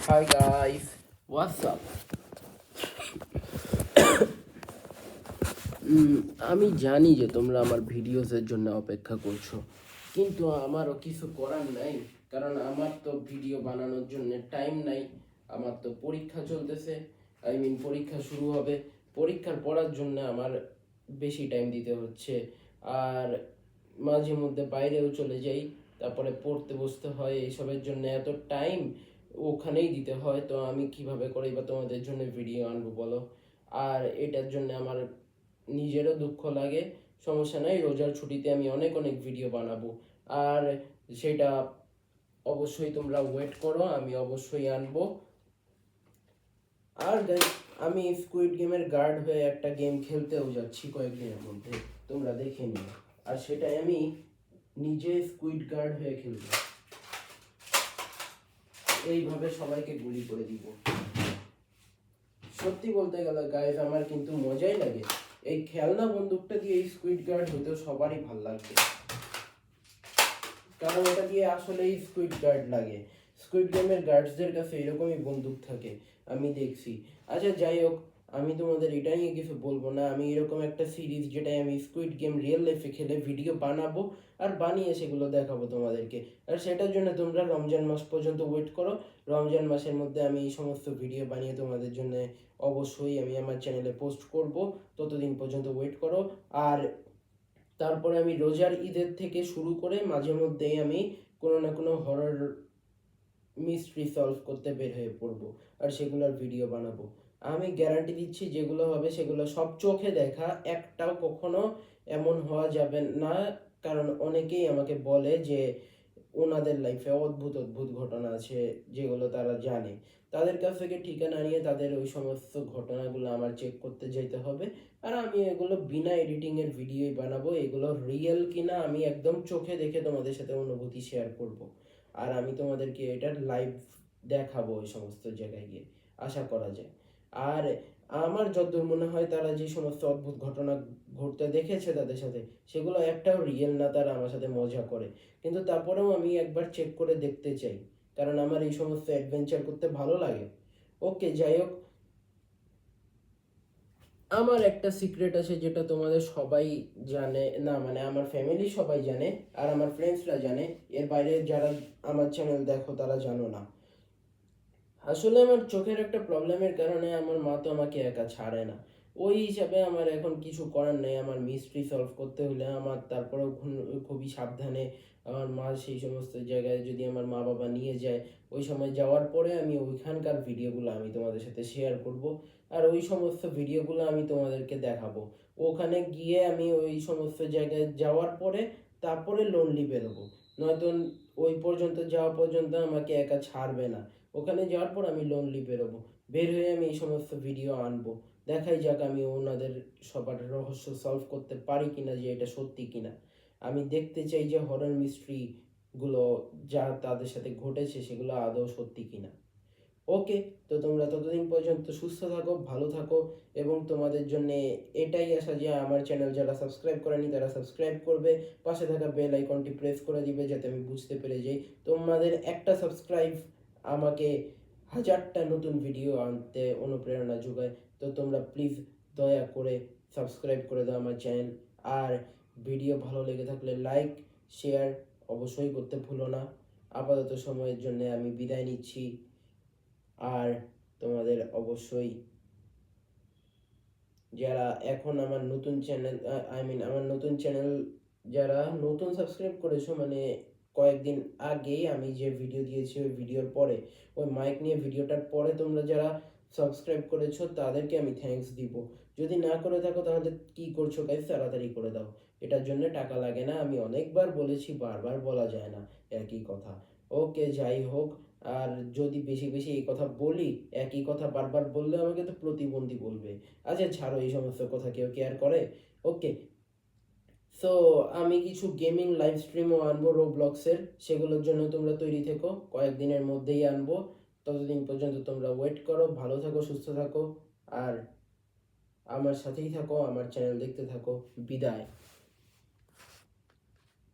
Hi guys, what's up? আমি জানি যে তোমরা আমার ভিডিওসের জন্য অপেক্ষা করছো, কিন্তু আমারও কিছু করার নাই, কারণ আমার তো ভিডিও বানানোর জন্য টাইম নাই। আমার তো পরীক্ষা চলতেছে, পরীক্ষা শুরু হবে। পরীক্ষার পড়ার জন্য আমার বেশি টাইম দিতে হচ্ছে, আর মাঝে মধ্যে বাইরেও চলে যাই, তারপরে পড়তে বসতে হয়। এইসবের জন্য এত টাইম ওখানেই দিতে হয়, তো আমি কিভাবে করি বা তোমাদের জন্য ভিডিও আনবো বলো? আর এটার জন্য আমার নিজেরও দুঃখ লাগে। সমস্যা নাই, রোজার ছুটিতে আমি অনেক অনেক ভিডিও বানাবো, আর সেটা অবশ্যই তোমরা ওয়েট করো, আমি অবশ্যই আনবো। আর আমি স্কুইড গেমের গার্ড হয়ে একটা গেম খেলতেও যাচ্ছি কয়েকদিনের মধ্যে, তোমরা দেখে নিও। আর সেটাই আমি নিজে স্কুইড গার্ড হয়ে খেলবো, এইভাবে সবাইকে গুলি করে দিব। সত্যি বলতে গেলে গাইজ, আমার কিন্তু মজাই লাগে। এই খেলনা বন্দুকটা দিয়ে এই স্কুইড গার্ড হতেও সবারই ভাল লাগবে, কারণ এটা দিয়ে আসলেই স্কুইড গার্ড লাগে। স্কুইড গেমের গার্ডসদের কাছে এরকমই বন্দুক থাকে, আমি দেখছি। আচ্ছা যাই হোক, আমি তোমাদের এটা নিয়ে কিছু বলবো না। আমি এরকম একটা সিরিজ, যেটাই আমি স্কুইড গেম রিয়েল লাইফে খেলে ভিডিও বানাবো আর বানিয়ে সেগুলো দেখাবো তোমাদেরকে। আর সেটার জন্য তোমরা রমজান মাস পর্যন্ত ওয়েট করো। রমজান মাসের মধ্যে আমি এই সমস্ত ভিডিও বানিয়ে তোমাদের জন্য অবশ্যই আমি আমার চ্যানেলে পোস্ট করব। ততদিন পর্যন্ত ওয়েট করো। আর তারপরে আমি রোজার ঈদের থেকে শুরু করে মাঝে মধ্যেই আমি কোনো না কোনো হরর মিস্ট্রি সলভ করতে বের হয়ে পড়বো, আর সেগুলোর ভিডিও বানাবো। আমি গ্যারান্টি দিচ্ছি, যেগুলো হবে সেগুলো সব চোখে দেখা, একটাও কখনো এমন হওয়া যাবে না। কারণ অনেকেই আমাকে বলে যে ওনাদের লাইফে অদ্ভুত অদ্ভুত ঘটনা আছে, যেগুলো তারা জানে। তাদের কাছ থেকে ঠিকানা নিয়ে তাদের ওই সমস্ত ঘটনাগুলো আমার চেক করতে যেতে হবে। আর আমি এগুলো বিনা এডিটিংয়ের ভিডিওই বানাবো। এগুলো রিয়েল কিনা আমি একদম চোখে দেখে তোমাদের সাথে অনুভূতি শেয়ার করব। আর আমি তোমাদেরকে এটার লাইভ দেখাবো ওই সমস্ত জায়গায় গিয়ে, আশা করা যায়। আর আমার যতদূর মনে হয়, তারা যে সমস্ত অদ্ভুত ঘটনা ঘটতে দেখেছে তাদের সাথে, সেগুলো একটাও রিয়েল না। তারা আমার সাথে মজা করে, কিন্তু তারপরেও আমি একবার চেক করে দেখতে চাই, কারণ আমার এই সমস্ত অ্যাডভেঞ্চার করতে ভালো লাগে। ওকে, যাই হোক, আমার একটা সিক্রেট আছে যেটা তোমাদের সবাই জানে না, মানে আমার ফ্যামিলি সবাই জানে আর আমার ফ্রেন্ডসরা জানে। এর বাইরে যারা আমার চ্যানেল দেখো তারা জানো না। আসলে আমার চোখের একটা প্রবলেমের কারণে আমার মা তো আমাকে একা ছাড়ে না। ওই হিসাবে আমার এখন কিছু করার নেই। আমার মিস্ট্রি সলভ করতে হলে আমার তারপরেও খুবই সাবধানে আমার মা সেই সমস্ত জায়গায় যদি আমার মা বাবা নিয়ে যায়, ওই সময় যাওয়ার পরে আমি ওইখানকার ভিডিওগুলো আমি তোমাদের সাথে শেয়ার করব। আর ওই সমস্ত ভিডিওগুলো আমি তোমাদেরকে দেখাবো। ওখানে গিয়ে আমি ওই সমস্ত জায়গায় যাওয়ার পরে তারপরে লোনলি বেরোবো। নয়তো ওই পর্যন্ত যাওয়া পর্যন্ত আমাকে একা ছাড়বে না। ওখানে যাওয়ার পর আমি লোনলি বেরোবো। বের হয়ে আমি এই সমস্ত ভিডিও আনবো। দেখাই যাক আমি ওনাদের সবার রহস্য সলভ করতে পারি কিনা, যে এটা সত্যি কিনা। আমি দেখতে চাই যে হরর মিস্ট্রি গুলো যা তাদের সাথে ঘটেছে সেগুলো আদৌ সত্যি কিনা। ওকে, তো তোমরা ততদিন পর্যন্ত সুস্থ থাকো, ভালো থাকো, এবং তোমাদের জন্য এটাই আশা যে আমার চ্যানেল যারা সাবস্ক্রাইব করেনি তারা সাবস্ক্রাইব করবে। পাশে থাকা বেল আইকনটি প্রেস করে দিবে, যাতে আমি বুঝতে পেরে যাই। তোমাদের একটা সাবস্ক্রাইব আমাকে হাজারটা নতুন ভিডিও আনতে অনুপ্রেরণা যোগায়। তো তোমরা প্লিজ দয়া করে সাবস্ক্রাইব করে দাও আমার চ্যানেল। আর ভিডিও ভালো লেগে থাকলে লাইক শেয়ার অবশ্যই করতে ভুলো না। আপাতত সময়ের জন্য আমি বিদায় নিচ্ছি। আর তোমাদের অবশ্যই, যারা এখন আমার নতুন চ্যানেল আমার নতুন চ্যানেল যারা নতুন সাবস্ক্রাইব করেছো, মানে কয়েকদিন আগেই আমি যে ভিডিও দিয়েছি ওই ভিডিওর পরে, ওই মাইক নিয়ে ভিডিওটার পরে তোমরা যারা সাবস্ক্রাইব করেছো তাদেরকে আমি থ্যাঙ্কস দিব। যদি না করে থাকো তাহলে কি করছো গাইস, তাড়াতাড়ি করে দাও। এটার জন্য টাকা লাগে না, আমি অনেকবার বলেছি, বারবার বলা যায় না একই কথা। ওকে, যাই হোক। আর যদি বেশি বেশি এই কথা বলি, একই কথা বারবার বললে আমাকে তো প্রতিবন্ধী বলবে। আচ্ছা ছাড়ো, এই সমস্ত কথা কেউ কেয়ার করে? ওকে, সো আমি কিছু গেমিং লাইভ স্ট্রিমও আনবো রোবলক্সের, সেগুলোর জন্য তোমরা তৈরি থেকো, কয়েকদিনের মধ্যেই আনবো। ততদিন পর্যন্ত তোমরা ওয়েট করো, ভালো থাকো, সুস্থ থাকো, আর আমার সাথেই থাকো, আমার চ্যানেল দেখতে থাকো। বিদায়।